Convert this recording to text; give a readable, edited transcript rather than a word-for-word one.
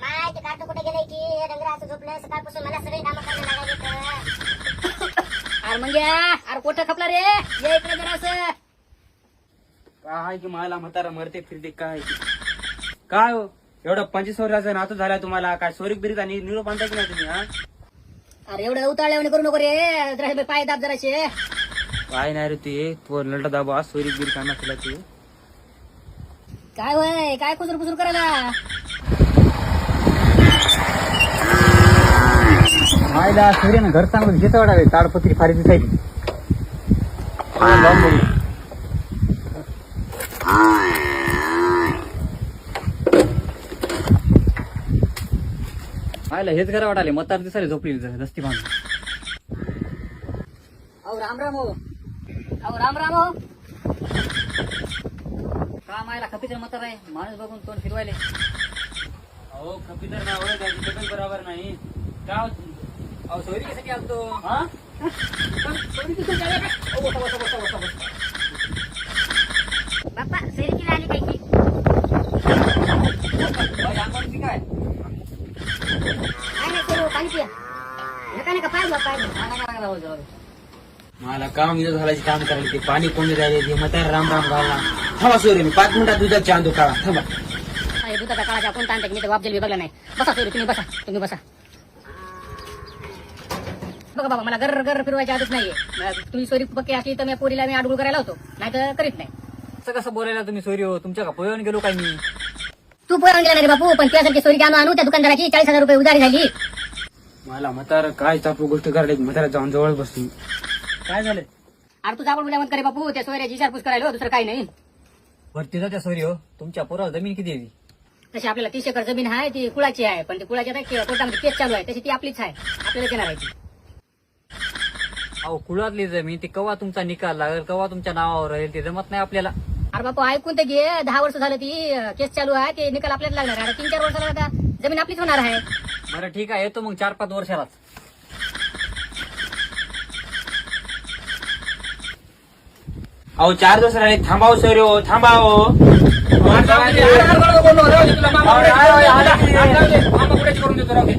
माय ते काटो कुठे गेले की डंगराचं झोपलं सकाळपासून मला सगळे कामं करायला लागले. अरे मग अरे कोठं खपला रे ये इकडे जरा असं. काय की मला म्हातारा मरते फिरते काय हो एवढं 25 वर्षाचा नातू झाला तुम्हाला काय सोरीक बिरीक आणि निरोप आणता की नाही तुम्ही हा अरे एवढं उताळल्याने करू नको रे जरा पाय दाब जराशे. काय नाही रे ते तो लढा दाबा सोरीक बिरीक आणा तुला ते काय होय काय कुजूर कुजूर करायला. आयला सूर्यानं घर चांगलं घेत वाढावे ताडपत्री फारी दिसायची आयला हेच घर वाटाले मतार दिसायला झोपली रस्ती बांधून. अहो राम राम हो अहो राम राम हो. का मायला खपीचं मत आहे माणूस बघून तोंड फिरवायले. अहो कपितर नाही ओळख आहे तब्येत बरोबर नाही का अहो सोयरी कशासाठी आलतो. हा बाप्पा सेरिकीला आली काय की काय काय नाही करू पाणी पिया नका नका पाय पाय. मला काम इथं झाल्याची काम करायला ते पाणी कोणी राहिले ते मतार राम राम घालला थांबा सोरी मी 5 मिनिटात दुधाची आणतो काळा थांबा. दुधाचा काळाचा कोणता आणता मी तर वापजेल बघला नाही. बसा सोयरी तुम्ही बसा. बघा बाबा मला गर गर फिरवायची आदत नाहीये. तुम्ही सोयरी पक्की असली तर मी पोरीला मी आडगुळ करायला होतो नाही तर करीत नाही. असं कसं बोलायला तुम्ही सोरी हो तुमच्या का पोयावर गेलो काय मी तू पोयावर गेला नाही रे बापू पण त्यासाठी सोयरी आणू आणू त्या दुकानदाराची 40,000 रुपये उधारी झाली. मला म्हातार काय चापू गोष्ट करायला म्हातारा जाऊन जवळ बसतो काय झालं अरे तू जाऊन उद्या करे बापू त्या सोयऱ्याची विचारपूस करायला दुसरं काही नाही. वरती जात्या सोरी हो तुमच्या पोरावर जमीन किती आहे तशी आपल्याला 30 एकर जमीन आहे ती कुळाची आहे पण ती कुळाची आता कोर्टामध्ये केस चालू आहे तशी ती आपलीच आहे आपल्याला घेणार आहे ती. अहो कुळातली जमीन ती कवा तुमचा निकाल लागेल कवा तुमच्या नावावर राहील ते जमत नाही आपल्याला. अरे बापू ऐकून तर घे 10 वर्ष झालं ती केस चालू आहे ते निकाल आपल्याला लागणार आहे. 3-4 वर्षाला आता जमीन आपलीच होणार आहे. बरं ठीक आहे येतो मग 4-5 वर्षालाच. अहो 4 दिवस राहिले थांबाव सर हो थांबाव करून देतो राहू दे